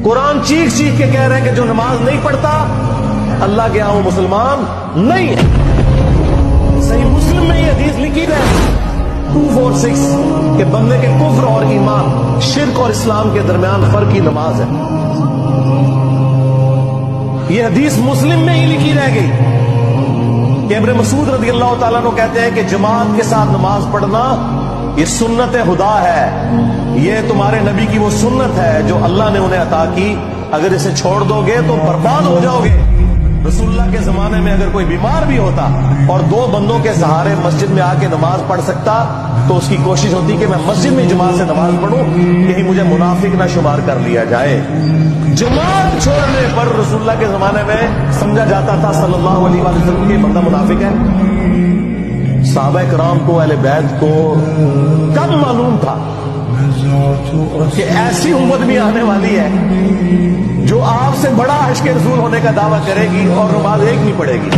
قرآن چیخ چیخ کے کہہ رہے ہیں کہ جو نماز نہیں پڑھتا اللہ کے ہاں وہ مسلمان نہیں ہے۔ صحیح مسلم میں یہ حدیث لکھی ہے 246 کہ بندے کے کفر اور ایمان، شرک اور اسلام کے درمیان فرق کی نماز ہے۔ یہ حدیث مسلم میں ہی لکھی رہ گئی کہ ابن مسعود رضی اللہ تعالیٰ عنہ کہتے ہیں کہ جماعت کے ساتھ نماز پڑھنا یہ سنت خدا ہے، یہ تمہارے نبی کی وہ سنت ہے جو اللہ نے انہیں عطا کی، اگر اسے چھوڑ دو گے تو برباد ہو جاؤ گے۔ رسول اللہ کے زمانے میں اگر کوئی بیمار بھی ہوتا اور دو بندوں کے سہارے مسجد میں آ کے نماز پڑھ سکتا تو اس کی کوشش ہوتی کہ میں مسجد میں جماعت سے نماز پڑھوں، کہیں مجھے منافق نہ شمار کر لیا جائے۔ جماعت چھوڑنے پر رسول اللہ کے زمانے میں سمجھا جاتا تھا صلی اللہ علیہ وسلم کہ بندہ منافق ہے۔ صحابہ کرام کو، اہل بیت کو کب معلوم تھا کہ ایسی امت بھی آنے والی ہے جو آپ سے بڑا عشق رسول ہونے کا دعویٰ کرے گی اور نماز ایک نہیں پڑھے گی؟